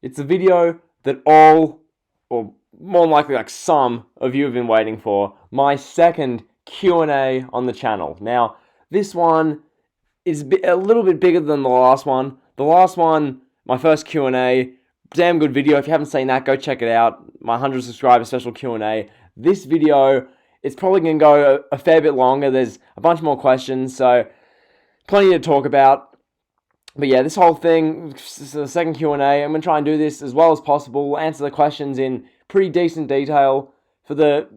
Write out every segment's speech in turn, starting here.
It's a video that all, or more than likely like some of you have been waiting for. My second Q&A on the channel. Now, this one is a little bit bigger than the last one. The last one, my first Q&A, damn good video. If you haven't seen that, go check it out. My 100 subscriber special Q&A. This video, it's probably going to go a fair bit longer. There's a bunch more questions, so plenty to talk about. But yeah, this whole thing, the second Q&A, I'm going to try and do this as well as possible, answer the questions in pretty decent detail. For the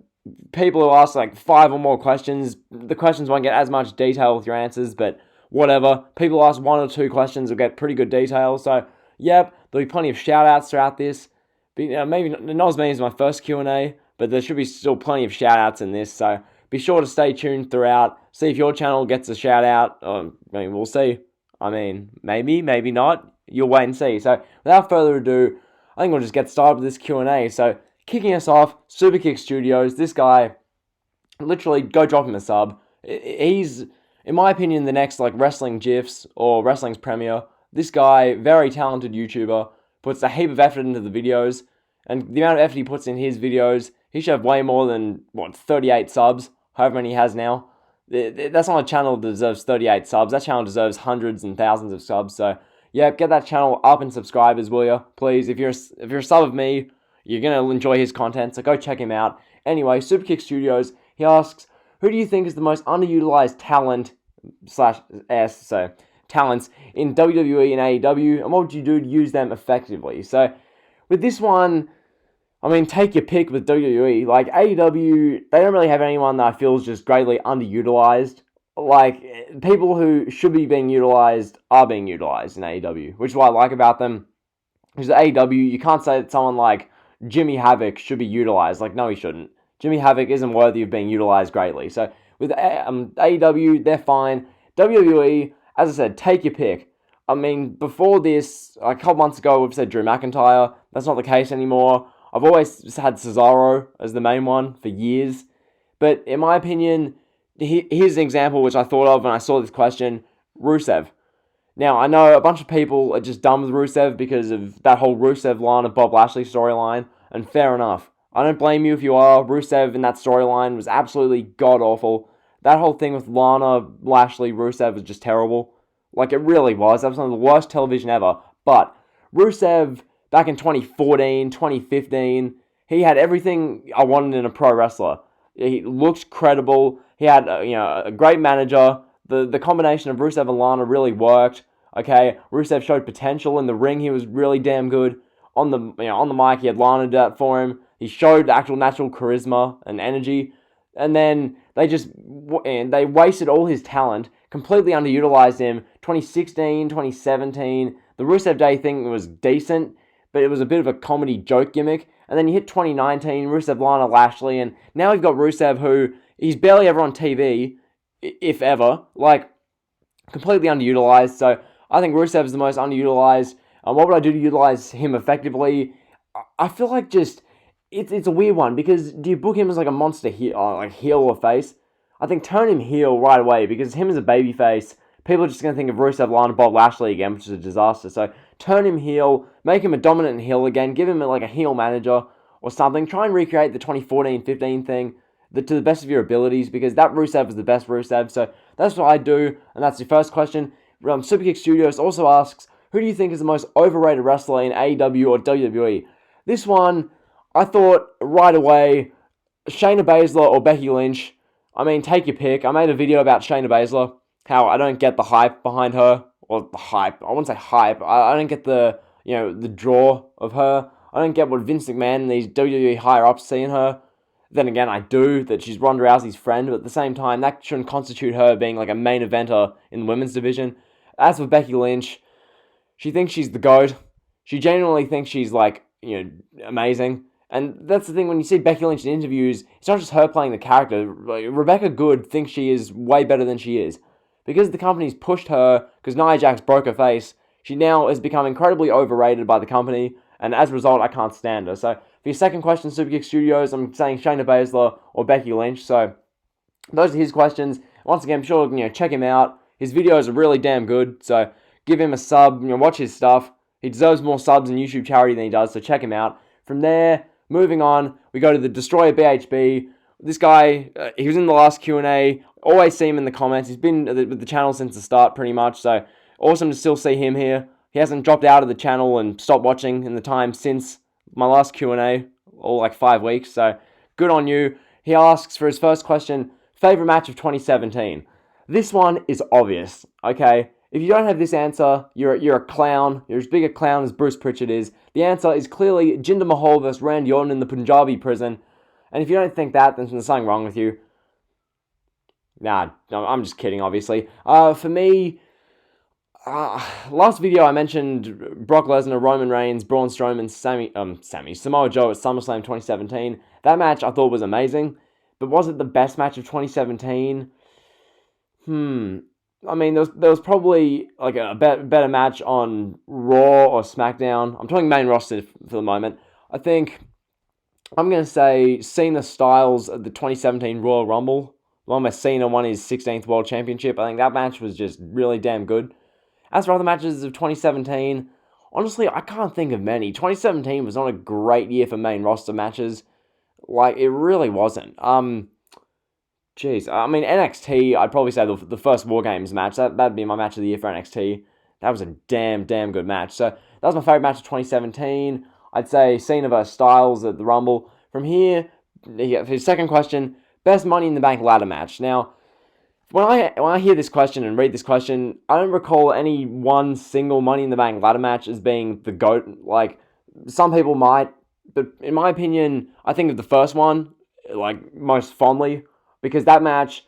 people who ask like 5 or more questions, the questions won't get as much detail with your answers, but whatever. People ask 1 or 2 questions will get pretty good detail. So, yep, there'll be plenty of shout-outs throughout this. But, maybe not as many as my first Q&A, but there should be still plenty of shout-outs in this. So, be sure to stay tuned throughout. See if your channel gets a shout-out. We'll see. Maybe, maybe not. You'll wait and see. So, without further ado, I think we'll just get started with this Q&A. So, kicking us off, Superkick Studios. This guy, literally, go drop him a sub. He's, in my opinion, the next like wrestling GIFs or wrestling's premier. This guy, very talented YouTuber, puts a heap of effort into the videos, and the amount of effort he puts in his videos, he should have way more than 38 subs, however many he has now. That's not a channel that deserves 38 subs. That channel deserves hundreds and thousands of subs. So yeah, get that channel up and subscribers, will you? Please, if you're a sub of me, you're gonna enjoy his content. So go check him out. Anyway, Superkick Studios. He asks, who do you think is the most underutilized talent talents in WWE and AEW, and what would you do to use them effectively? So with this one, take your pick with WWE. Like, AEW, they don't really have anyone that I feel is just greatly underutilized. Like, people who should be being utilized are being utilized in AEW, which is what I like about them. Because AEW, you can't say that someone like Jimmy Havoc should be utilized. Like, no, he shouldn't. Jimmy Havoc isn't worthy of being utilized greatly. So, with AEW, they're fine. WWE, as I said, take your pick. Before this, a couple months ago, we've said Drew McIntyre. That's not the case anymore. I've always had Cesaro as the main one for years. But in my opinion, here's an example which I thought of when I saw this question, Rusev. Now, I know a bunch of people are just done with Rusev because of that whole Rusev Lana Bob Lashley storyline, and fair enough. I don't blame you if you are. Rusev in that storyline was absolutely god-awful. That whole thing with Lana, Lashley, Rusev was just terrible. Like, it really was. That was one of the worst television ever. But Rusev, back in 2014, 2015, he had everything I wanted in a pro wrestler. He looked credible. He had a great manager. The combination of Rusev and Lana really worked. Okay, Rusev showed potential in the ring. He was really damn good. On the mic, he had Lana do that for him. He showed actual natural charisma and energy. And then they wasted all his talent, completely underutilized him. 2016, 2017, the Rusev Day thing was decent, but it was a bit of a comedy joke gimmick. And then you hit 2019, Rusev, Lana, Lashley, and now we've got Rusev, who he's barely ever on TV, if ever, like, completely underutilized. So I think Rusev is the most underutilized. What would I do to utilize him effectively? I feel like it's a weird one, because do you book him as like a monster heel, like heel or face? I think turn him heel right away, because him as a babyface, people are just going to think of Rusev, Lana, Bob Lashley again, which is a disaster. So turn him heel, make him a dominant heel again, give him like a heel manager or something. Try and recreate the 2014-15 thing to the best of your abilities, because that Rusev is the best Rusev. So that's what I do, and that's your first question. Superkick Studios also asks, who do you think is the most overrated wrestler in AEW or WWE? This one, I thought right away, Shayna Baszler or Becky Lynch. Take your pick. I made a video about Shayna Baszler, how I don't get the hype behind her, or the hype. I wouldn't say hype. I don't get the draw of her. I don't get what Vince McMahon and these WWE higher-ups see in her. Then again, I do, that she's Ronda Rousey's friend, but at the same time, that shouldn't constitute her being like a main eventer in the women's division. As for Becky Lynch, she thinks she's the GOAT. She genuinely thinks she's amazing. And that's the thing, when you see Becky Lynch in interviews, it's not just her playing the character. Rebecca Good thinks she is way better than she is. Because the company's pushed her, because Nia Jax broke her face, she now has become incredibly overrated by the company, and as a result, I can't stand her. So, for your second question, Superkick Studios, I'm saying Shayna Baszler or Becky Lynch. So, those are his questions. Once again, I'm sure, check him out. His videos are really damn good, so give him a sub, watch his stuff. He deserves more subs and YouTube charity than he does, so check him out. From there, moving on, we go to the Destroyer BHB. This guy, he was in the last Q&A. Always see him in the comments. He's been with the channel since the start, pretty much, so awesome to still see him here. He hasn't dropped out of the channel and stopped watching in the time since my last Q&A, all like 5 weeks, so good on you. He asks for his first question, favorite match of 2017. This one is obvious, okay? If you don't have this answer, you're a clown. You're as big a clown as Bruce Pritchard is. The answer is clearly Jinder Mahal versus Randy Orton in the Punjabi prison. And if you don't think that, then there's something wrong with you. Nah, I'm just kidding, obviously. For me, last video I mentioned Brock Lesnar, Roman Reigns, Braun Strowman, Samoa Joe at SummerSlam 2017. That match I thought was amazing. But was it the best match of 2017? I mean, there was probably like a better match on Raw or SmackDown. I'm talking main roster for the moment. I think I'm going to say Cena Styles at the 2017 Royal Rumble. The one where Cena won his 16th World Championship. I think that match was just really damn good. As for other matches of 2017, honestly, I can't think of many. 2017 was not a great year for main roster matches. Like, it really wasn't. Jeez, I mean, NXT, I'd probably say the first War Games match. That'd be my match of the year for NXT. That was a damn good match. So, that was my favourite match of 2017. I'd say Cena vs. Styles at the Rumble. From here, for his second question, best Money in the Bank ladder match. Now, when I hear this question and read this question, I don't recall any one single Money in the Bank ladder match as being the GOAT. Like, some people might, but in my opinion, I think of the first one, like, most fondly. Because that match,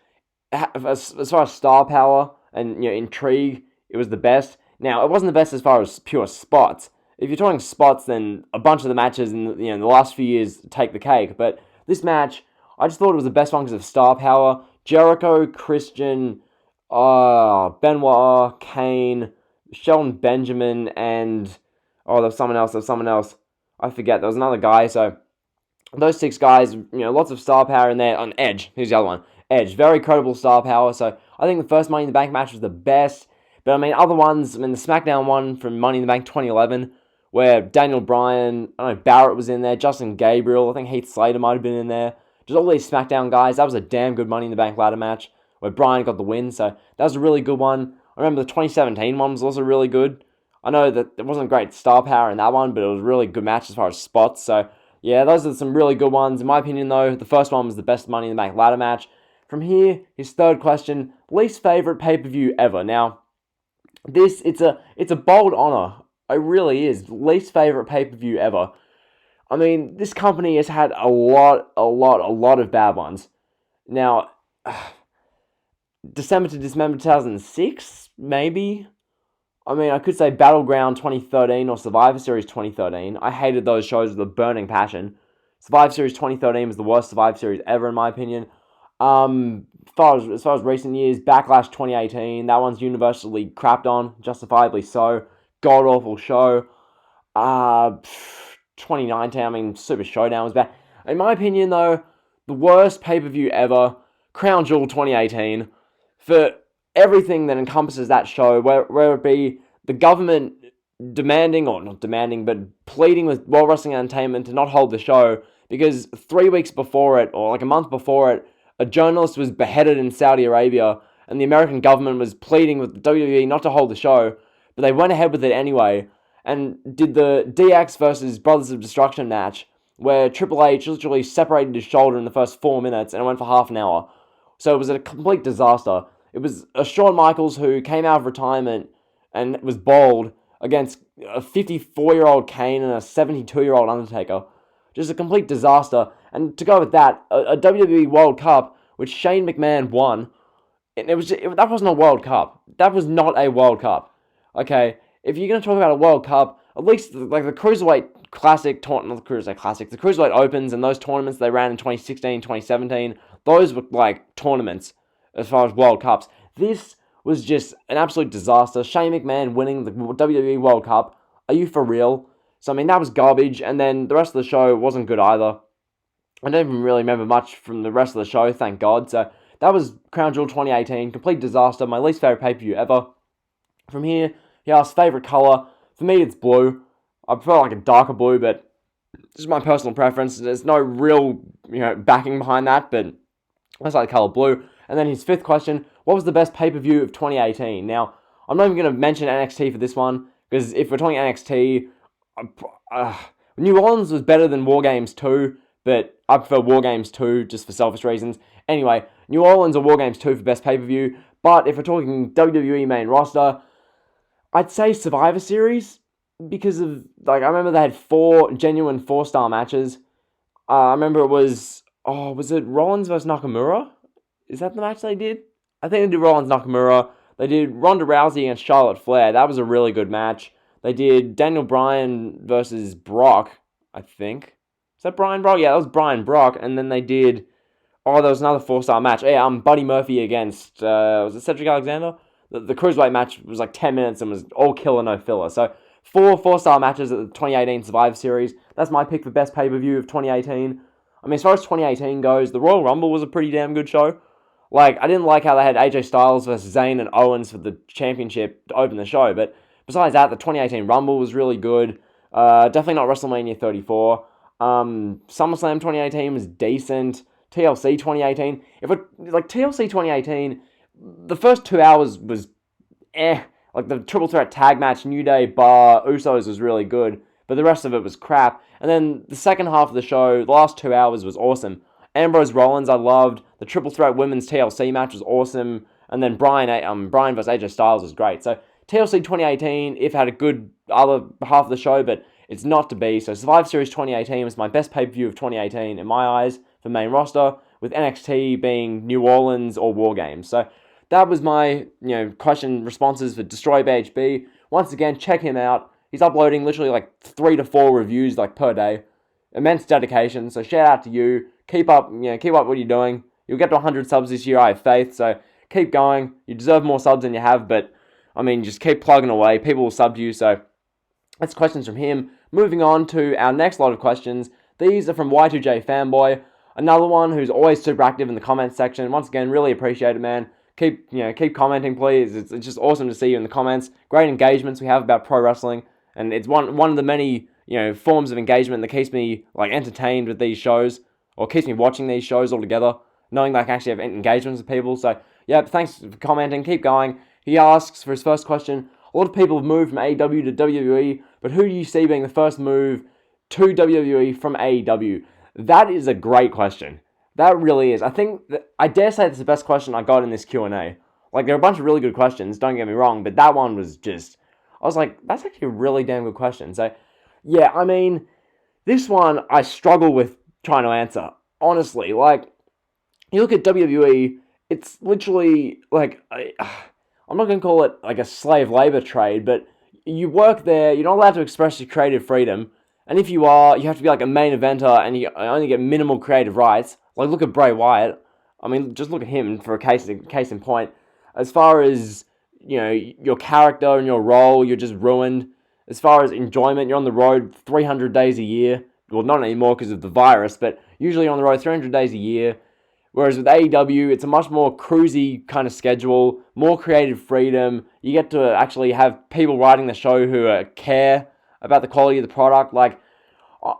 as far as star power and intrigue, it was the best. Now, it wasn't the best as far as pure spots. If you're talking spots, then a bunch of the matches in the last few years take the cake. But this match, I just thought it was the best one because of star power. Jericho, Christian, Benoit, Kane, Shelton Benjamin, and there was someone else. I forget. There was another guy. So those 6 guys, lots of star power in there. On Edge, who's the other one? Edge, very credible star power. So I think the first Money in the Bank match was the best. But I mean, other ones, the SmackDown one from Money in the Bank 2011, where Daniel Bryan, Barrett was in there, Justin Gabriel, I think Heath Slater might have been in there. Just all these SmackDown guys. That was a damn good Money in the Bank ladder match, where Bryan got the win. So that was a really good one. I remember the 2017 one was also really good. I know that there wasn't great star power in that one, but it was a really good match as far as spots. So yeah, those are some really good ones. In my opinion, though, the first one was the best Money in the Bank ladder match. From here, his third question, least favorite pay-per-view ever. Now, it's a bold honor. It really is. Least favorite pay-per-view ever. I mean, this company has had a lot of bad ones. Now, December to December 2006, maybe? I mean, I could say Battleground 2013 or Survivor Series 2013. I hated those shows with a burning passion. Survivor Series 2013 was the worst Survivor Series ever, in my opinion. As far as recent years, Backlash 2018, that one's universally crapped on, justifiably so. God-awful show. 2019, Super Showdown was bad. In my opinion, though, the worst pay-per-view ever, Crown Jewel 2018, for everything that encompasses that show, where it be the government demanding, or not demanding, but pleading with World Wrestling Entertainment to not hold the show, because 3 weeks before it, or like a month before it, a journalist was beheaded in Saudi Arabia, and the American government was pleading with the WWE not to hold the show, but they went ahead with it anyway, and did the DX versus Brothers of Destruction match, where Triple H literally separated his shoulder in the first 4 minutes, and it went for half an hour. So it was a complete disaster. It was a Shawn Michaels who came out of retirement and was bald against a 54-year-old Kane and a 72-year-old Undertaker. Just a complete disaster. And to go with that, a WWE World Cup, which Shane McMahon won, that wasn't a World Cup. That was not a World Cup. Okay, if you're going to talk about a World Cup, at least like the Cruiserweight Classic, not the Cruiserweight Classic, the Cruiserweight Opens and those tournaments they ran in 2016, 2017, those were like tournaments as far as World Cups. This was just an absolute disaster. Shane McMahon winning the WWE World Cup. Are you for real? So, I mean, that was garbage, and then the rest of the show wasn't good either. I don't even really remember much from the rest of the show, thank God. So, that was Crown Jewel 2018. Complete disaster. My least favourite pay-per-view ever. From here, he asked favourite colour. For me, it's blue. I prefer like a darker blue, but this is my personal preference. There's no real, backing behind that, but I just like the color blue. And then his fifth question, what was the best pay-per-view of 2018? Now, I'm not even going to mention NXT for this one, because if we're talking NXT, New Orleans was better than War Games 2, but I prefer War Games 2 just for selfish reasons. Anyway, New Orleans or War Games 2 for best pay-per-view, but if we're talking WWE main roster, I'd say Survivor Series, because of, I remember they had 4 genuine 4-star matches. I remember it was it Rollins versus Nakamura? Is that the match they did? I think they did Rollins Nakamura. They did Ronda Rousey against Charlotte Flair. That was a really good match. They did Daniel Bryan versus Brock, I think. Is that Bryan Brock? Yeah, that was Bryan Brock. And then they did... there was another 4-star match. Yeah, Buddy Murphy against... was it Cedric Alexander? The Cruiserweight match was 10 minutes and was all killer, no filler. So, 4 4-star matches at the 2018 Survivor Series. That's my pick for best pay-per-view of 2018. I mean, as far as 2018 goes, the Royal Rumble was a pretty damn good show. I didn't like how they had AJ Styles versus Zayn and Owens for the championship to open the show, but besides that, the 2018 Rumble was really good. Definitely not WrestleMania 34. SummerSlam 2018 was decent. TLC 2018. TLC 2018, the first 2 hours was the triple threat tag match, New Day, Bar, Usos was really good, but the rest of it was crap. And then the second half of the show, the last 2 hours was awesome. Ambrose Rollins, I loved. The triple threat women's TLC match was awesome. And then Bryan versus AJ Styles was great. So TLC 2018, if had a good other half of the show, but it's not to be. So Survivor Series 2018 was my best pay-per-view of 2018 in my eyes for main roster, with NXT being New Orleans or War Games. So that was my question responses for Destroy BHB. Once again, check him out. He's uploading literally 3 to 4 reviews per day. Immense dedication. So shout out to you. Keep up what you're doing. You'll get to 100 subs this year, I have faith. So keep going. You deserve more subs than you have, but just keep plugging away. People will sub to you. So that's questions from him. Moving on to our next lot of questions. These are from Y2J Fanboy. Another one who's always super active in the comments section. Once again, really appreciate it, man. Keep commenting, please. It's just awesome to see you in the comments. Great engagements we have about pro wrestling, and it's one of the many forms of engagement that keeps me entertained with these shows, or keeps me watching these shows altogether, knowing that I can actually have engagements with people. So yeah, thanks for commenting. Keep going. He asks for his first question. A lot of people have moved from AEW to WWE, but who do you see being the first move to WWE from AEW? That is a great question. That really is. I dare say that's the best question I got in this Q&A. There are a bunch of really good questions, don't get me wrong, but that one was just... I was like, that's actually a really damn good question. So, yeah, this one I struggle with trying to answer. Honestly, you look at WWE, it's literally, I'm not going to call it, a slave labor trade, but you work there, you're not allowed to express your creative freedom, and if you are, you have to be a main eventer, and you only get minimal creative rights. Look at Bray Wyatt. Just look at him for a case in point. As far as, your character and your role, you're just ruined. As far as enjoyment, you're on the road 300 days a year. Well, not anymore because of the virus, but usually you're on the road 300 days a year. Whereas with AEW, it's a much more cruisy kind of schedule, more creative freedom. You get to actually have people writing the show who care about the quality of the product.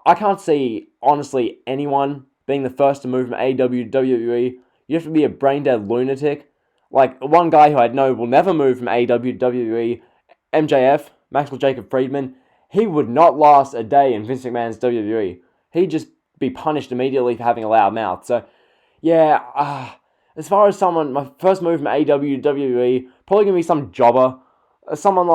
I can't see, honestly, anyone being the first to move from AEW to WWE. You have to be a brain-dead lunatic. One guy who I know will never move from AEW to WWE, MJF, Maxwell Jacob Friedman, he would not last a day in Vince McMahon's WWE. He'd just be punished immediately for having a loud mouth. So, yeah, as far as my first move from AEW to WWE, probably going to be some jobber. Someone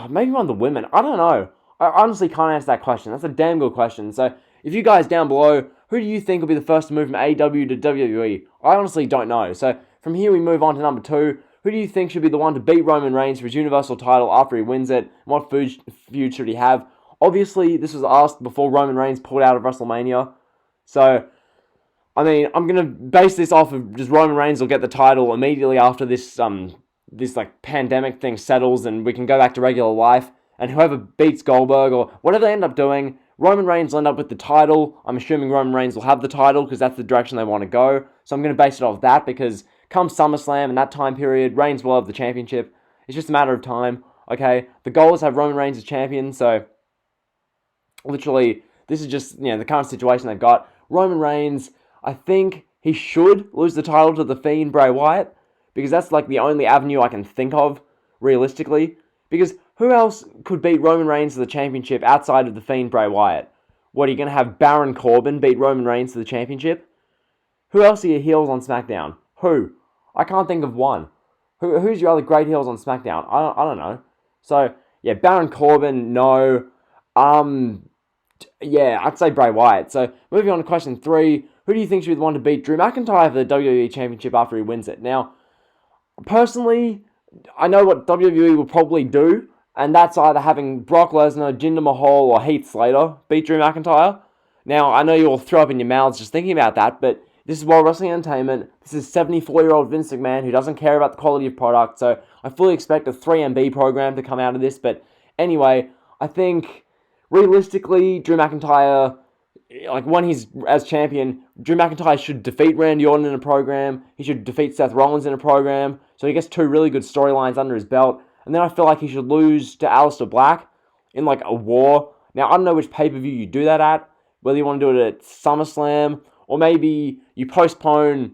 maybe one of the women. I don't know. I honestly can't answer that question. That's a damn good question. So, if you guys down below, who do you think will be the first to move from AEW to WWE? I honestly don't know. So, from here we move on to number 2. Who do you think should be the one to beat Roman Reigns for his Universal title after he wins it? What feud should he have? Obviously, this was asked before Roman Reigns pulled out of WrestleMania. So, I'm going to base this off of just Roman Reigns will get the title immediately after this pandemic thing settles and we can go back to regular life. And whoever beats Goldberg or whatever they end up doing, Roman Reigns will end up with the title. I'm assuming Roman Reigns will have the title because that's the direction they want to go. So I'm going to base it off that because come SummerSlam and that time period, Reigns will have the championship. It's just a matter of time. Okay, the goal is to have Roman Reigns as champion. So literally, this is just the current situation they've got. Roman Reigns, I think he should lose the title to the Fiend Bray Wyatt, because that's like the only avenue I can think of realistically. Because who else could beat Roman Reigns to the championship outside of the Fiend Bray Wyatt? What, are you going to have Baron Corbin beat Roman Reigns to the championship? Who else are your heels on SmackDown? Who? I can't think of one. Who's your other great heels on SmackDown? I don't know. So, yeah, Baron Corbin, no. Yeah, I'd say Bray Wyatt. So, moving on to question 3. Who do you think should be the one to beat Drew McIntyre for the WWE Championship after he wins it? Now, personally, I know what WWE will probably do, and that's either having Brock Lesnar, Jinder Mahal, or Heath Slater beat Drew McIntyre. Now, I know you all throw up in your mouths just thinking about that, but this is World Wrestling Entertainment. This is 74-year-old Vince McMahon who doesn't care about the quality of product, so I fully expect a 3MB program to come out of this. But anyway, I think realistically, Drew McIntyre, like when he's as champion, Drew McIntyre should defeat Randy Orton in a program. He should defeat Seth Rollins in a program. So he gets 2 really good storylines under his belt. And then I feel like he should lose to Aleister Black in like a war. Now, I don't know which pay-per-view you do that at, whether you want to do it at SummerSlam, or maybe you postpone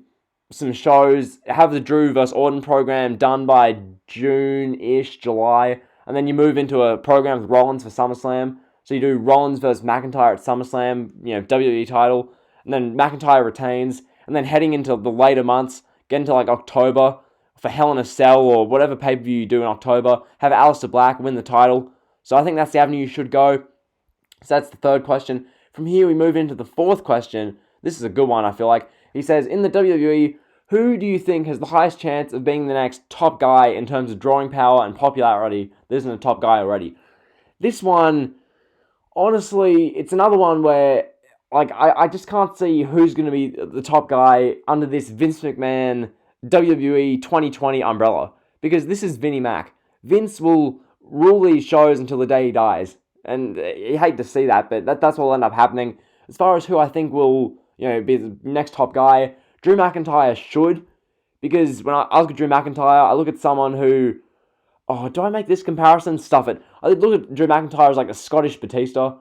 some shows, have the Drew vs. Orton program done by June-ish, July, and then you move into a program with Rollins for SummerSlam. So you do Rollins versus McIntyre at SummerSlam, WWE title, and then McIntyre retains, and then heading into the later months, get into like October for Hell in a Cell or whatever pay-per-view you do in October, have Aleister Black win the title. So I think that's the avenue you should go. So that's the 3rd question. From here, we move into the 4th question. This is a good one, I feel like. He says, in the WWE, who do you think has the highest chance of being the next top guy in terms of drawing power and popularity? There isn't a top guy already. This one, honestly, it's another one where I just can't see who's going to be the top guy under this Vince McMahon WWE 2020 umbrella. Because this is Vinnie Mac. Vince will rule these shows until the day he dies. And you hate to see that, but that's what will end up happening. As far as who I think will be the next top guy, Drew McIntyre should. Because when I look at Drew McIntyre, I look at someone who... Oh, do I make this comparison? Stuff it. I look at Drew McIntyre as like a Scottish Batista.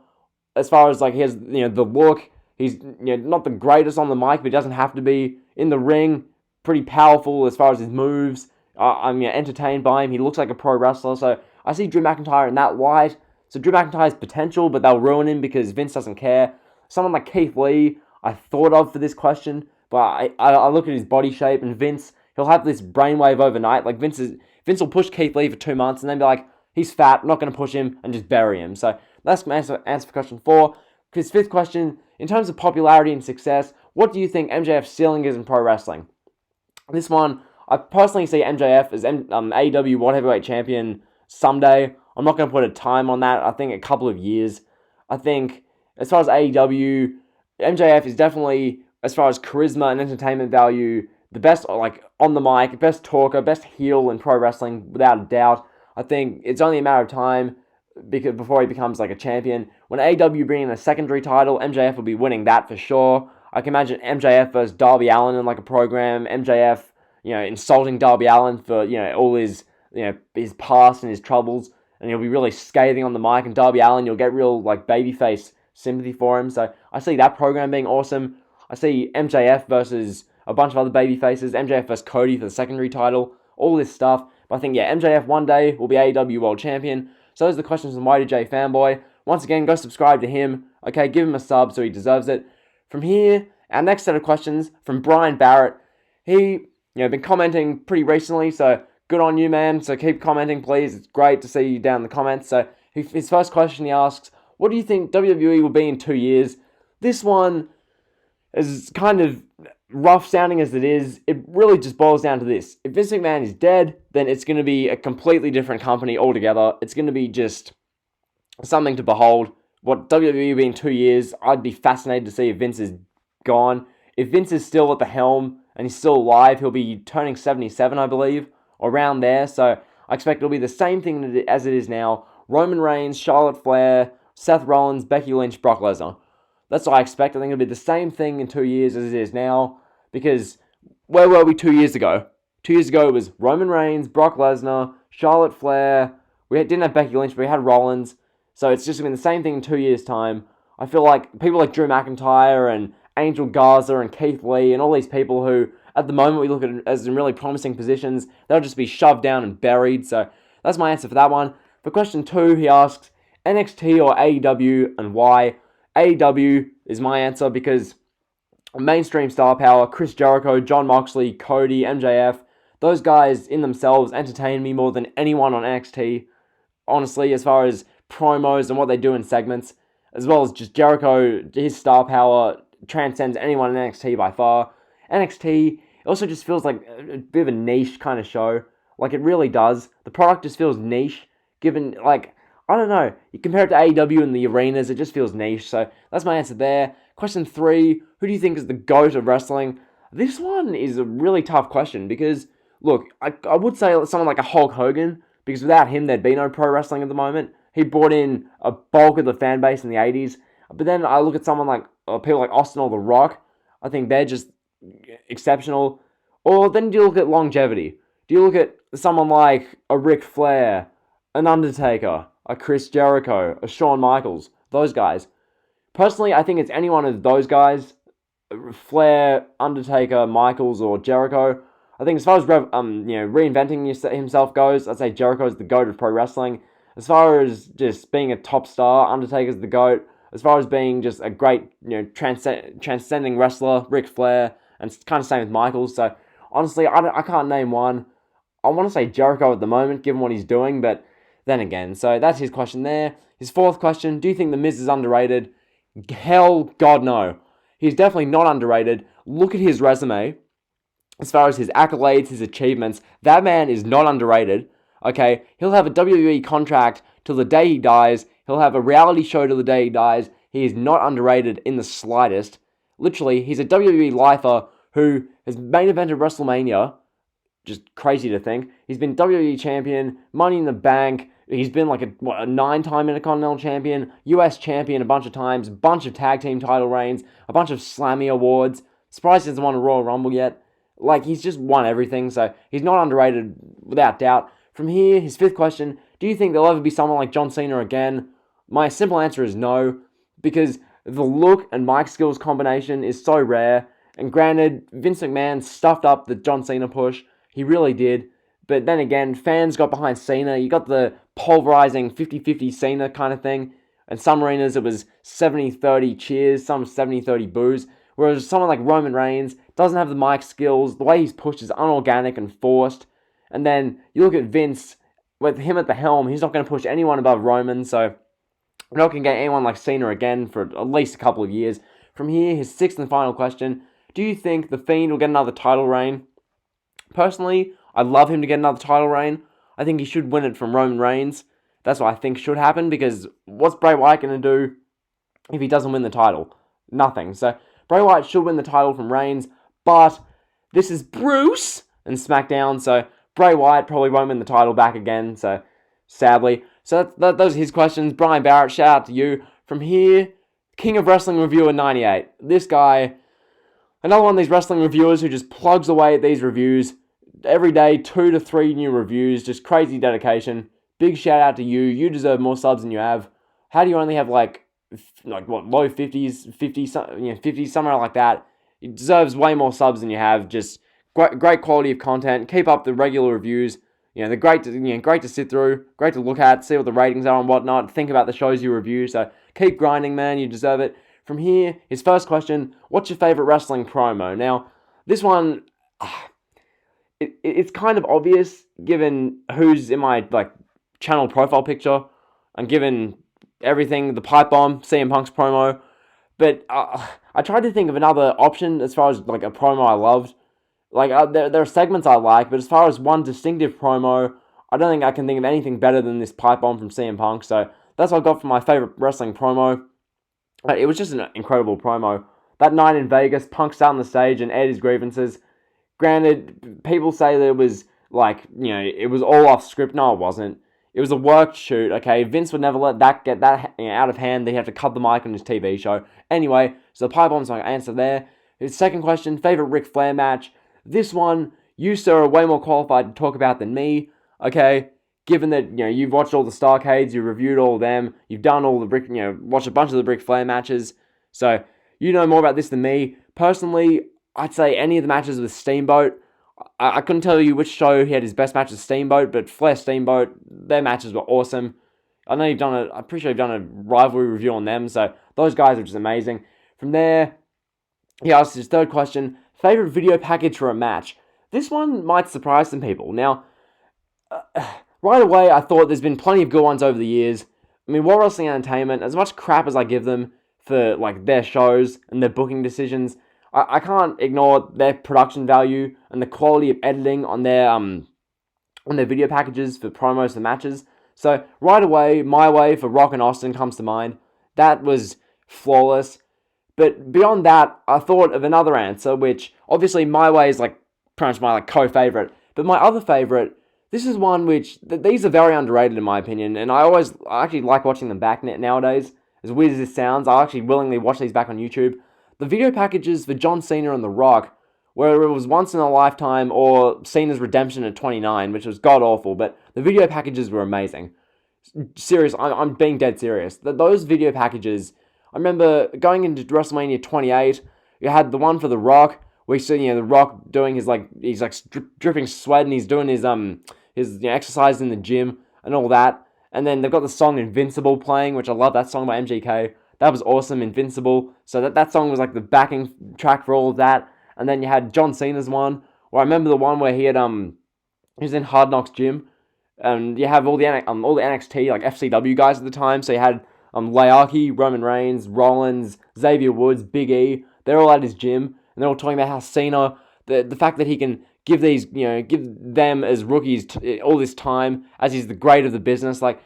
As far as like he has the look, he's not the greatest on the mic, but he doesn't have to be. In the ring, pretty powerful as far as his moves. I'm entertained by him. He looks like a pro wrestler, so I see Drew McIntyre in that light. So Drew McIntyre's potential, but they'll ruin him because Vince doesn't care. Someone like Keith Lee, I thought of for this question, but I look at his body shape, and Vince, he'll have this brainwave overnight. Like Vince will push Keith Lee for 2 months and then be like, he's fat, not going to push him, and just bury him. So that's my answer for question 4. His 5th question, in terms of popularity and success, what do you think MJF's ceiling is in pro wrestling? This one, I personally see MJF as AEW World Heavyweight Champion someday. I'm not going to put a time on that. I think a couple of years. I think as far as AEW, MJF is definitely, as far as charisma and entertainment value, the best, like, on the mic, best talker, best heel in pro wrestling, without a doubt. I think it's only a matter of time before he becomes, like, a champion. When AEW bring in a secondary title, MJF will be winning that for sure. I can imagine MJF versus Darby Allin in, like, a program. MJF, insulting Darby Allin for, all his, his past and his troubles. And he'll be really scathing on the mic. And Darby Allin, you'll get real, like, babyface sympathy for him. So I see that program being awesome. I see MJF versus a bunch of other baby faces, MJF versus Cody for the secondary title, all this stuff. But I think, MJF one day will be AEW World Champion. So those are the questions from YDJ Fanboy. Once again, go subscribe to him. Okay, give him a sub so he deserves it. From here, our next set of questions from Brian Barrett. He, been commenting pretty recently, so good on you, man. So keep commenting, please. It's great to see you down in the comments. So his first question he asks, what do you think WWE will be in 2 years? This one is kind of rough sounding as it is. It really just boils down to this. If Vince McMahon is dead, then it's going to be a completely different company altogether. It's going to be just something to behold. What WWE will be in 2 years, I'd be fascinated to see if Vince is gone. If Vince is still at the helm and he's still alive, he'll be turning 77, I believe, or around there. So I expect it'll be the same thing as it is now. Roman Reigns, Charlotte Flair, Seth Rollins, Becky Lynch, Brock Lesnar. That's what I expect. I think it'll be the same thing in 2 years as it is now. Because where were we 2 years ago? 2 years ago it was Roman Reigns, Brock Lesnar, Charlotte Flair. We didn't have Becky Lynch, but we had Rollins. So it's just been the same thing in 2 years' time. I feel like people like Drew McIntyre and Angel Garza and Keith Lee and all these people who, at the moment, we look at as in really promising positions, they'll just be shoved down and buried. So that's my answer for that one. For question 2, he asks, NXT or AEW and why? AEW is my answer because mainstream star power, Chris Jericho, Jon Moxley, Cody, MJF, those guys in themselves entertain me more than anyone on NXT. Honestly, as far as promos and what they do in segments, as well as just Jericho, his star power transcends anyone in NXT by far. NXT also just feels like a bit of a niche kind of show. Like, it really does. The product just feels niche, given, like, I don't know. You compare it to AEW and the arenas, it just feels niche. So that's my answer there. Question 3, who do you think is the GOAT of wrestling? This one is a really tough question because, look, I would say someone like a Hulk Hogan, because without him, there'd be no pro wrestling at the moment. He brought in a bulk of the fan base in the 80s. But then I look at someone like people like Austin or The Rock. I think they're just exceptional. Or then do you look at longevity? Do you look at someone like a Ric Flair, an Undertaker, a Chris Jericho, a Shawn Michaels, those guys? Personally, I think it's any one of those guys, Flair, Undertaker, Michaels, or Jericho. I think as far as reinventing himself goes, I'd say Jericho's the GOAT of pro wrestling. As far as just being a top star, Undertaker's the GOAT. As far as being just a great, transcending wrestler, Ric Flair, and it's kind of same with Michaels. So honestly, I can't name one. I want to say Jericho at the moment, given what he's doing, but then again, so that's his question there. His 4th question, do you think The Miz is underrated? Hell, God, no. He's definitely not underrated. Look at his resume. As far as his accolades, his achievements, that man is not underrated. Okay, he'll have a WWE contract till the day he dies. He'll have a reality show till the day he dies. He is not underrated in the slightest. Literally, he's a WWE lifer who has main evented WrestleMania. Just crazy to think. He's been WWE champion, Money in the Bank. He's been like a 9-time Intercontinental champion, US champion a bunch of times, bunch of tag team title reigns, a bunch of Slammy awards. Surprised he hasn't won a Royal Rumble yet. Like, he's just won everything, so he's not underrated without doubt. From here, his 5th question, do you think there'll ever be someone like John Cena again? My simple answer is no, because the look and mic skills combination is so rare, and granted, Vince McMahon stuffed up the John Cena push, he really did, but then again, fans got behind Cena, you got the pulverizing 50-50 Cena kind of thing, and some arenas it was 70-30 cheers, some 70-30 boos, whereas someone like Roman Reigns doesn't have the mic skills, the way he's pushed is unorganic and forced. And then you look at Vince, with him at the helm, he's not going to push anyone above Roman, so we're not going to get anyone like Cena again for at least a couple of years. From here, his 6th and final question, do you think The Fiend will get another title reign? Personally, I'd love him to get another title reign. I think he should win it from Roman Reigns. That's what I think should happen, because what's Bray Wyatt going to do if he doesn't win the title? Nothing. So Bray Wyatt should win the title from Reigns, but this is Bruce and SmackDown, so Bray Wyatt probably won't win the title back again, so sadly. So those are his questions. Brian Barrett, shout out to you. From here, King of Wrestling Reviewer 98. This guy, another one of these wrestling reviewers who just plugs away at these reviews. Every day, 2 to 3 new reviews, just crazy dedication. Big shout out to you. You deserve more subs than you have. How do you only have low 50s, 50s, somewhere like that? It deserves way more subs than you have. Just great quality of content. Keep up the regular reviews. They're great to sit through, great to look at, see what the ratings are and whatnot. Think about the shows you review. So keep grinding, man. You deserve it. From here, his first question: what's your favorite wrestling promo? Now, this one, it's kind of obvious given who's in my channel profile picture, and given everything, the pipe bomb, CM Punk's promo. But I tried to think of another option as far as a promo I loved. There are segments I like, but as far as one distinctive promo, I don't think I can think of anything better than this pipe bomb from CM Punk. So that's what I got for my favorite wrestling promo. It was just an incredible promo. That night in Vegas, Punk sat on the stage and aired his grievances. Granted, people say that it was it was all off script. No, it wasn't. It was a worked shoot, okay? Vince would never let that get that out of hand. They have to cut the mic on his TV show. Anyway, so the pipe bomb's my answer there. His second question, favorite Ric Flair match. This one, you, sir, are way more qualified to talk about than me, okay? given that, you've watched all the Starcades, you've reviewed all of them, you've done all the watched a bunch of the Ric Flair matches, so you know more about this than me. Personally, I'd say any of the matches with Steamboat. I couldn't tell you which show he had his best match with Steamboat, but Flair Steamboat, their matches were awesome. I know I'm pretty sure you've done a rivalry review on them, so those guys are just amazing. From there, he asked his third question, favorite video package for a match. This one might surprise some people. Now, right away, I thought there's been plenty of good ones over the years. I mean, World Wrestling Entertainment, as much crap as I give them for their shows and their booking decisions, I can't ignore their production value and the quality of editing on their video packages for promos and matches. So right away, My Way for Rock and Austin comes to mind. That was flawless. But beyond that, I thought of another answer, which obviously My Way is pretty much my co-favorite. But my other favorite, this is one which these are very underrated in my opinion, and I actually like watching them back nowadays. As weird as this sounds, I actually willingly watch these back on YouTube. The video packages for John Cena and The Rock, where it was Once in a Lifetime or Cena's Redemption at 29, which was god-awful, but the video packages were amazing. Serious, I'm being dead serious. Those video packages, I remember going into WrestleMania 28, you had the one for The Rock, where you see, The Rock doing his, he's dripping sweat, and he's doing his exercise in the gym, and all that. And then they've got the song Invincible playing, which I love that song by MGK. That was awesome, Invincible. So that song was the backing track for all of that. And then you had John Cena's one, where I remember the one where he was in Hard Knocks Gym, and you have all the NXT FCW guys at the time. So you had Leaki, Roman Reigns, Rollins, Xavier Woods, Big E. They're all at his gym, and they're all talking about how Cena, the fact that he can give them as rookies all this time as he's the great of the business. I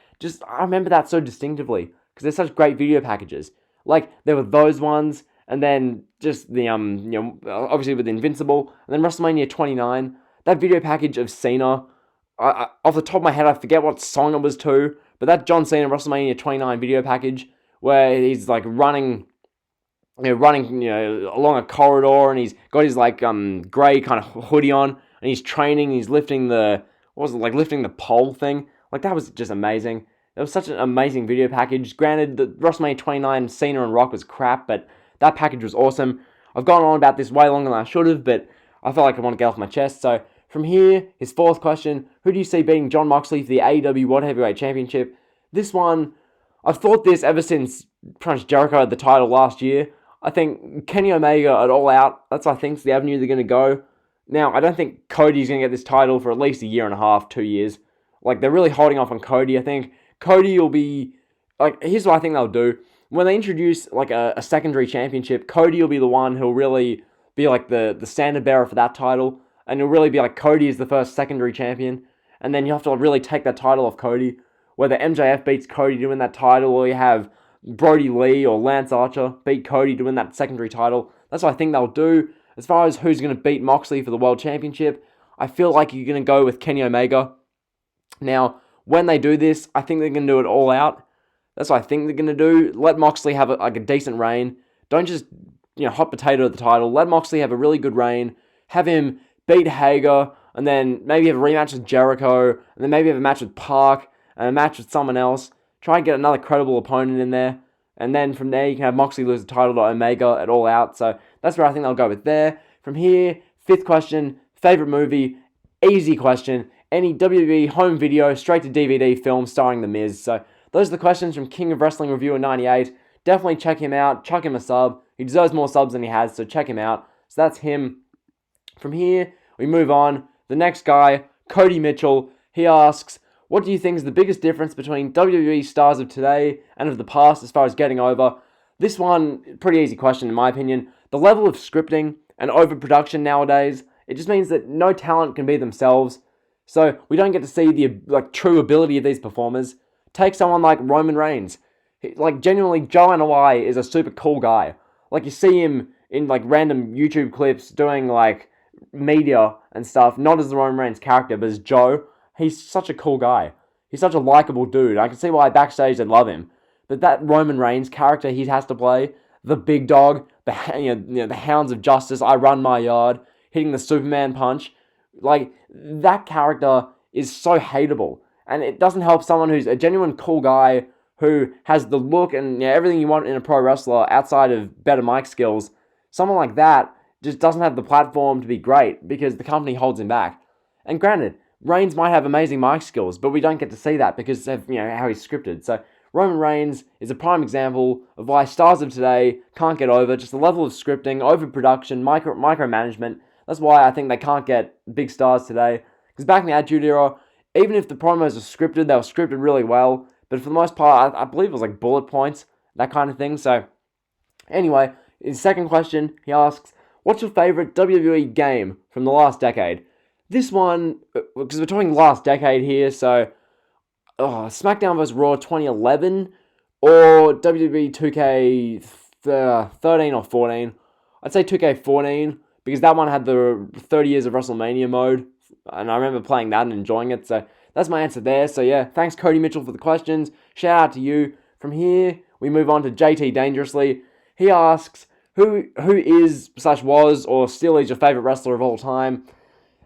remember that so distinctively because they're such great video packages. There were those ones, and then just the obviously with Invincible, and then WrestleMania 29. That video package of Cena, off the top of my head, I forget what song it was to, but that John Cena WrestleMania 29 video package where he's running along a corridor, and he's got his grey kind of hoodie on, and he's training, he's lifting lifting the pole thing. That was just amazing. It was such an amazing video package. Granted, the WrestleMania 29 Cena and Rock was crap, but that package was awesome. I've gone on about this way longer than I should have, but I felt like I want to get off my chest. So from here, his fourth question, who do you see beating Jon Moxley for the AEW World Heavyweight Championship? This one, I've thought this ever since Prince Jericho had the title last year. I think Kenny Omega at All Out, that's I think the avenue they're going to go. Now, I don't think Cody's going to get this title for at least a year and a half, 2 years. They're really holding off on Cody. I think Cody will be, here's what I think they'll do. When they introduce, a secondary championship, Cody will be the one who'll really be, the standard bearer for that title. And it'll really be, Cody is the first secondary champion. And then you have to really take that title off Cody. Whether MJF beats Cody to win that title, or you have Brody Lee or Lance Archer beat Cody to win that secondary title. That's what I think they'll do. As far as who's going to beat Moxley for the World Championship, I feel like you're going to go with Kenny Omega. Now, when they do this, I think they're going to do it all out. That's what I think they're going to do. Let Moxley have a decent reign. Don't just, hot potato the title. Let Moxley have a really good reign. Have him beat Hager, and then maybe have a rematch with Jericho, and then maybe have a match with Park, and a match with someone else. Try and get another credible opponent in there. And then from there, you can have Moxley lose the title to Omega at All Out. So that's where I think they'll go with there. From here, fifth question, favorite movie. Easy question. Any WWE home video, straight to DVD film starring The Miz. So those are the questions from King of Wrestling Reviewer 98. Definitely check him out. Chuck him a sub. He deserves more subs than he has, so check him out. So that's him. From here, we move on. The next guy, Cody Mitchell. He asks, what do you think is the biggest difference between WWE stars of today and of the past as far as getting over? This one, pretty easy question in my opinion. The level of scripting and overproduction nowadays, it just means that no talent can be themselves. So we don't get to see the true ability of these performers. Take someone like Roman Reigns. Genuinely, Joe Anoa'i is a super cool guy. You see him in random YouTube clips doing media and stuff, not as the Roman Reigns character, but as Joe. He's such a cool guy. He's such a likable dude. I can see why backstage they love him. But that Roman Reigns character he has to play, the big dog, the Hounds of Justice, I run my yard, hitting the Superman punch, that character is so hateable. And it doesn't help someone who's a genuine cool guy who has the look and everything you want in a pro wrestler outside of better mic skills. Someone like that just doesn't have the platform to be great because the company holds him back. And granted, Reigns might have amazing mic skills, but we don't get to see that because of how he's scripted. So Roman Reigns is a prime example of why stars of today can't get over just the level of scripting, overproduction, micromanagement. That's why I think they can't get big stars today. Because back in the Attitude Era, even if the promos were scripted, they were scripted really well. But for the most part, I believe it was like bullet points, that kind of thing. So anyway, his second question, he asks, what's your favorite WWE game from the last decade? This one, because we're talking last decade here, so SmackDown vs. Raw 2011 or WWE 2K13 or 14. I'd say 2K14 because that one had the 30 years of WrestleMania mode, and I remember playing that and enjoying it, so that's my answer there. So yeah, thanks Cody Mitchell for the questions. Shout out to you. From here, we move on to JT Dangerously. He asks, who is / was or still is your favorite wrestler of all time?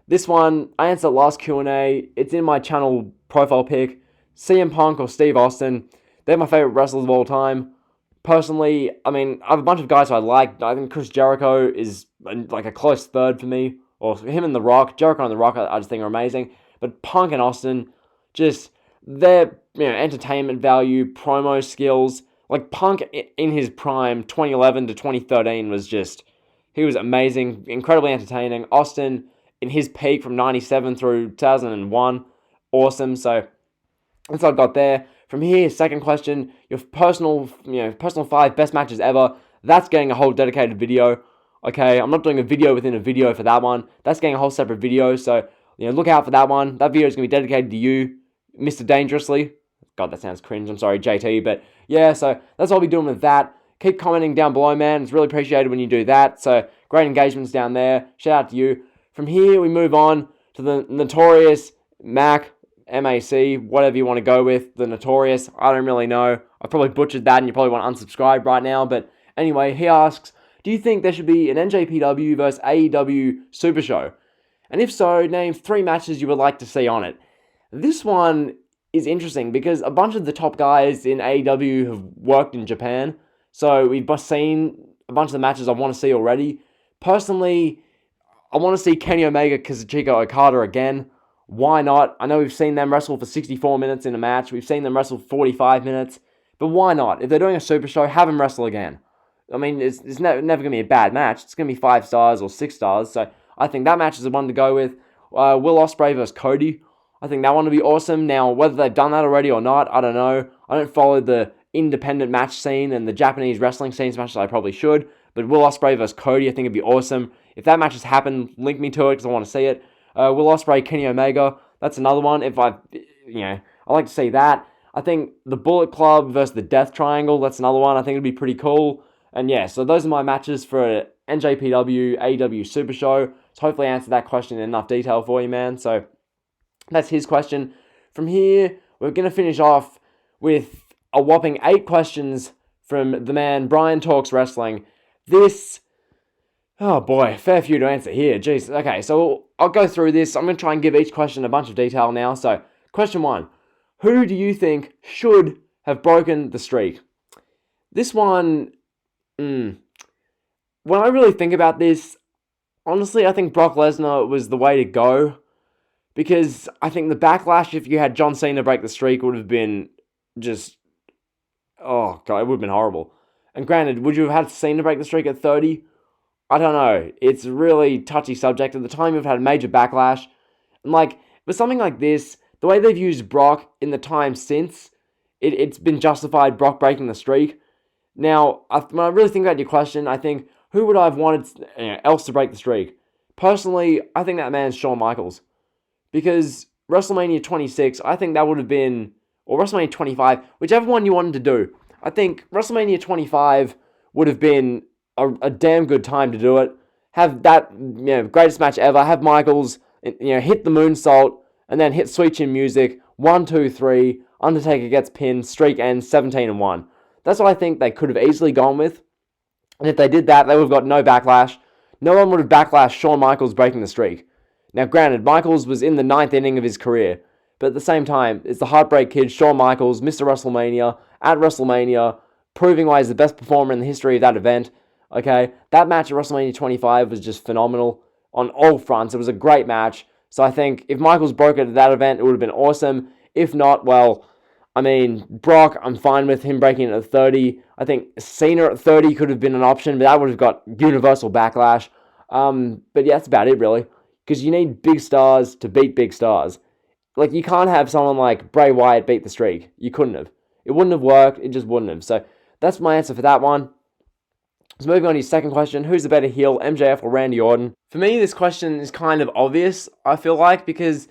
This one, I answered last Q&A. It's in my channel profile pic. CM Punk or Steve Austin. They're my favorite wrestlers of all time. Personally, I mean, I have a bunch of guys who I like. I think Chris Jericho is like a close third for me. Or him and The Rock. Jericho and The Rock I just think are amazing. But Punk and Austin, just their entertainment value, promo skills. Like Punk in his prime, 2011 to 2013 was just, he was amazing, incredibly entertaining. Austin in his peak from 97 through 2001, awesome. So that's what I've got there. From here, second question, your personal 5 best matches ever. That's getting a whole dedicated video. Okay, I'm not doing a video within a video for that one. That's getting a whole separate video. So look out for that one. That video is gonna be dedicated to you, Mr. Dangerously. God, that sounds cringe. I'm sorry, JT, but yeah. So that's what I'll be doing with that. Keep commenting down below, man. It's really appreciated when you do that. So great engagements down there. Shout out to you. From here, we move on to the notorious MAC, whatever you want to go with. The Notorious, I don't really know. I probably butchered that and you probably want to unsubscribe right now. But anyway, he asks, do you think there should be an NJPW versus AEW Super Show? And if so, name 3 matches you would like to see on it. This one is interesting because a bunch of the top guys in AEW have worked in Japan. So we've seen a bunch of the matches I want to see already. Personally, I want to see Kenny Omega, Kazuchika Okada again. Why not? I know we've seen them wrestle for 64 minutes in a match. We've seen them wrestle for 45 minutes. But why not? If they're doing a Super Show, have them wrestle again. I mean, it's never going to be a bad match. It's going to be 5 stars or 6 stars. So I think that match is the one to go with. Will Ospreay versus Cody. I think that one would be awesome. Now, whether they've done that already or not, I don't know. I don't follow the independent match scene and the Japanese wrestling scene as much as I probably should. But Will Ospreay versus Cody, I think it'd be awesome. If that match has happened, link me to it because I want to see it. Will Ospreay, Kenny Omega, that's another one. If I like to see that. I think the Bullet Club versus the Death Triangle, that's another one. I think it'd be pretty cool. And yeah, so those are my matches for NJPW, AEW Super Show. So hopefully I answered that question in enough detail for you, man. So that's his question. From here, we're going to finish off with a whopping 8 questions from the man Brian Talks Wrestling. This, oh boy, fair few to answer here. Jeez. Okay, so I'll go through this. I'm going to try and give each question a bunch of detail now. So, question 1. Who do you think should have broken the streak? This one, when I really think about this, honestly, I think Brock Lesnar was the way to go. Because I think the backlash, if you had John Cena break the streak, would have been just, oh god, it would have been horrible. And granted, would you have had Cena break the streak at 30? I don't know. It's a really touchy subject. At the time, you've had a major backlash. And like, with something like this, the way they've used Brock in the time since, it's been justified Brock breaking the streak. Now, when I really think about your question, I think, who would I have wanted else to break the streak? Personally, I think that man's Shawn Michaels. Because WrestleMania 26, I think that would have been, or WrestleMania 25, whichever one you wanted to do. I think WrestleMania 25 would have been a damn good time to do it. Have that, greatest match ever. Have Michaels, hit the moonsault, and then hit Sweet Chin Music. 1, 2, 3. Undertaker gets pinned. Streak ends 17-1. That's what I think they could have easily gone with. And if they did that, they would have got no backlash. No one would have backlashed Shawn Michaels breaking the streak. Now, granted, Michaels was in the 9th inning of his career. But at the same time, it's the Heartbreak Kid, Shawn Michaels, Mr. WrestleMania, at WrestleMania, proving why he's the best performer in the history of that event. Okay, that match at WrestleMania 25 was just phenomenal on all fronts. It was a great match. So I think if Michaels broke it at that event, it would have been awesome. If not, well, I mean, Brock, I'm fine with him breaking it at 30. I think Cena at 30 could have been an option, but that would have got universal backlash. But yeah, that's about it, really. Because you need big stars to beat big stars. Like, you can't have someone like Bray Wyatt beat the Streak. You couldn't have. It wouldn't have worked. It just wouldn't have. So that's my answer for that one. So moving on to your second question, who's the better heel, MJF or Randy Orton? For me, this question is kind of obvious, I feel like, because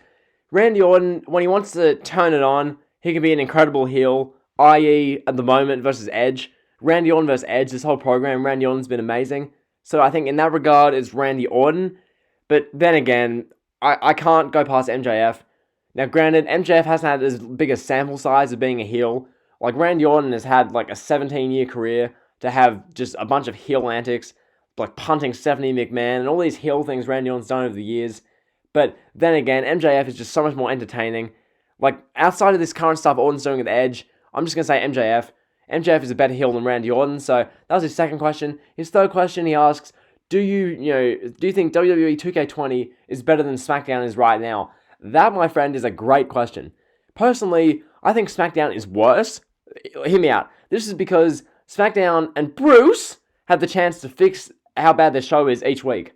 Randy Orton, when he wants to turn it on, he can be an incredible heel, i.e. at the moment versus Edge. Randy Orton versus Edge, this whole program, Randy Orton's been amazing. So I think in that regard, it's Randy Orton. But then again, I can't go past MJF. Now granted, MJF hasn't had as big a sample size of being a heel. Like Randy Orton has had like a 17-year career to have just a bunch of heel antics, like punting Stephanie McMahon and all these heel things Randy Orton's done over the years. But then again, MJF is just so much more entertaining. Like, outside of this current stuff Orton's doing with Edge, I'm just going to say MJF. MJF is a better heel than Randy Orton, so that was his second question. His third question, he asks, do you think WWE 2K20 is better than SmackDown is right now? That, my friend, is a great question. Personally, I think SmackDown is worse. Hear me out. This is because SmackDown and Bruce have the chance to fix how bad their show is each week.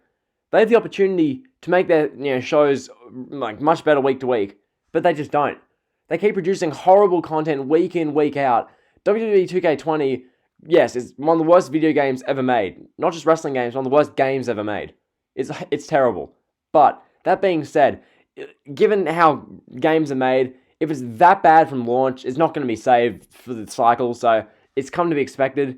They have the opportunity to make their shows like much better week to week. But they just don't. They keep producing horrible content week in, week out. WWE 2K20, yes, is one of the worst video games ever made. Not just wrestling games, one of the worst games ever made. It's terrible. But, that being said, given how games are made, if it's that bad from launch, it's not going to be saved for the cycle, so it's come to be expected.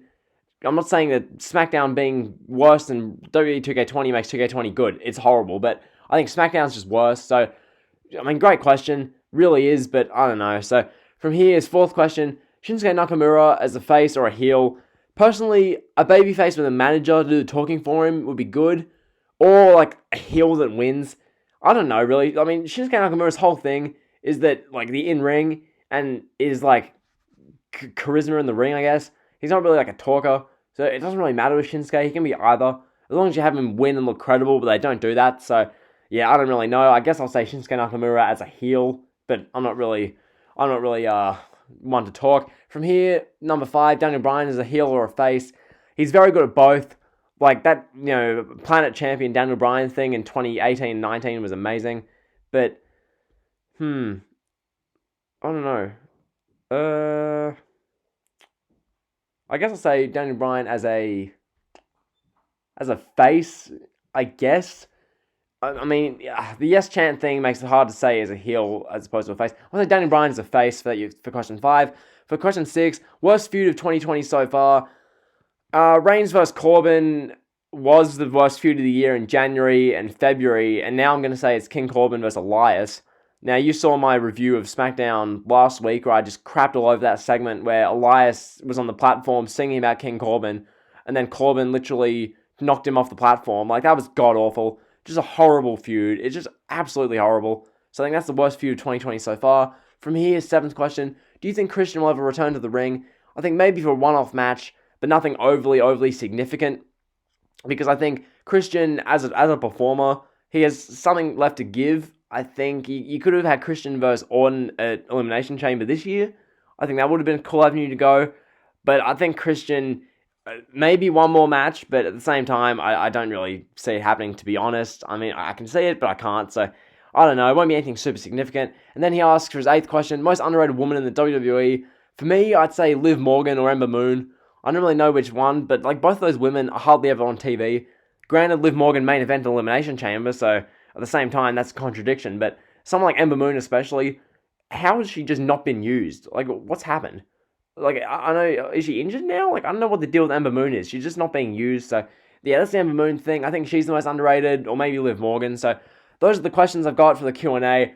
I'm not saying that SmackDown being worse than WWE 2K20 makes 2K20 good. It's horrible, but I think SmackDown's just worse, so I mean, great question, really is, but I don't know. So, from here, his fourth question, Shinsuke Nakamura as a face or a heel. Personally, a babyface with a manager to do the talking for him would be good, or like a heel that wins. I don't know, really. I mean, Shinsuke Nakamura's whole thing is that, like, the in-ring and is, like, charisma in the ring, I guess. He's not really, like, a talker, so it doesn't really matter with Shinsuke. He can be either, as long as you have him win and look credible, but they don't do that, so yeah, I don't really know. I guess I'll say Shinsuke Nakamura as a heel, but I'm not really one to talk. From here, number 5, Daniel Bryan is a heel or a face. He's very good at both. Like that, Planet Champion Daniel Bryan thing in 2018-19 was amazing. But, I don't know. I guess I'll say Daniel Bryan as a face, I guess. I mean, the yes chant thing makes it hard to say as a heel as opposed to a face. I'll say Daniel Bryan is a face for question 5. For question 6, worst feud of 2020 so far. Reigns vs. Corbin was the worst feud of the year in January and February, and now I'm going to say it's King Corbin vs. Elias. Now, you saw my review of SmackDown last week where I just crapped all over that segment where Elias was on the platform singing about King Corbin, and then Corbin literally knocked him off the platform. Like, that was god-awful. Just a horrible feud. It's just absolutely horrible. So I think that's the worst feud of 2020 so far. From here, 7th question. Do you think Christian will ever return to the ring? I think maybe for a one-off match, but nothing overly significant. Because I think Christian, as a performer, he has something left to give. I think you could have had Christian versus Orton at Elimination Chamber this year. I think that would have been a cool avenue to go. But I think Christian, maybe one more match, but at the same time, I don't really see it happening, to be honest. I mean, I can see it, but I can't, so I don't know. It won't be anything super significant. And then he asks for his 8th question, most underrated woman in the WWE. For me, I'd say Liv Morgan or Ember Moon. I don't really know which one, but like both of those women are hardly ever on TV. Granted, Liv Morgan main event Elimination Chamber, so at the same time, that's a contradiction. But someone like Ember Moon especially, how has she just not been used? Like, what's happened? Like, I know, is she injured now? Like, I don't know what the deal with Ember Moon is. She's just not being used, so yeah, that's the Ember Moon thing. I think she's the most underrated, or maybe Liv Morgan, so those are the questions I've got for the Q&A.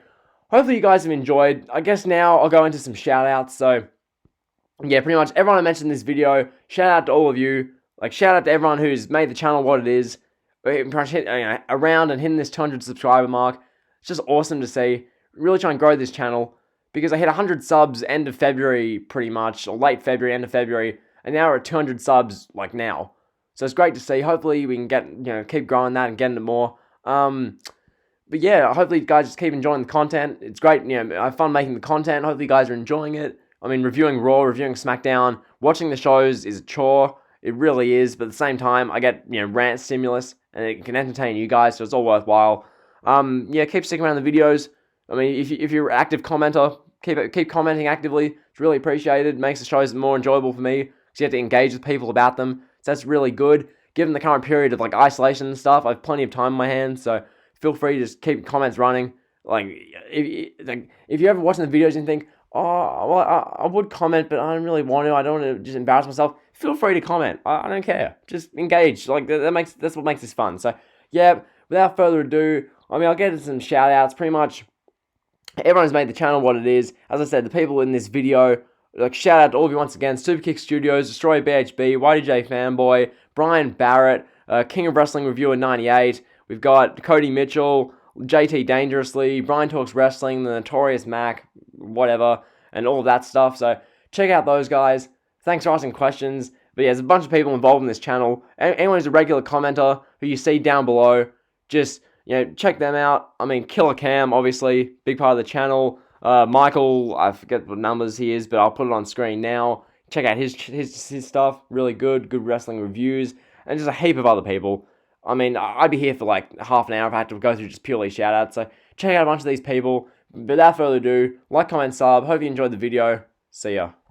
Hopefully you guys have enjoyed. I guess now I'll go into some shout-outs, so yeah, pretty much everyone I mentioned in this video, shout out to all of you. Like, shout out to everyone who's made the channel what it is. Pretty much hit, around and hitting this 200 subscriber mark. It's just awesome to see. really try and grow this channel, because I hit 100 subs end of February pretty much, or late February, end of February, and now we're at 200 subs like now. So it's great to see. Hopefully we can get, keep growing that and getting it more. But yeah, hopefully you guys just keep enjoying the content. It's great, I have fun making the content. Hopefully you guys are enjoying it. I mean, reviewing Raw, reviewing SmackDown, watching the shows is a chore. It really is, but at the same time, I get, rant stimulus, and it can entertain you guys, so it's all worthwhile. Keep sticking around the videos. I mean, if you're an active commenter, keep commenting actively. It's really appreciated. It makes the shows more enjoyable for me, because you have to engage with people about them. So that's really good. Given the current period of like isolation and stuff, I have plenty of time in my hands, so feel free to just keep comments running. Like, if you're ever watching the videos and think, oh, well, I would comment, but I don't really want to. I don't want to just embarrass myself. Feel free to comment. I don't care. Just engage. Like, that's what makes this fun. So, yeah, without further ado, I mean, I'll get into some shout outs. Pretty much everyone's made the channel what it is. As I said, the people in this video, like, shout out to all of you once again. Superkick Studios, Destroy BHB, YDJ Fanboy, Brian Barrett, King of Wrestling Reviewer 98. We've got Cody Mitchell, JT Dangerously, Brian Talks Wrestling, The Notorious Mac, whatever, and all of that stuff. So check out those guys. Thanks for asking questions. But yeah, there's a bunch of people involved in this channel. Anyone who's a regular commenter who you see down below, just, check them out. I mean, Killer Cam, obviously, big part of the channel. Michael, I forget what numbers he is, but I'll put it on screen now. Check out his stuff. Really good wrestling reviews. And just a heap of other people. I mean, I'd be here for like half an hour if I had to go through just purely shout-outs. So check out a bunch of these people. Without further ado, like, comment, sub. Hope you enjoyed the video. See ya.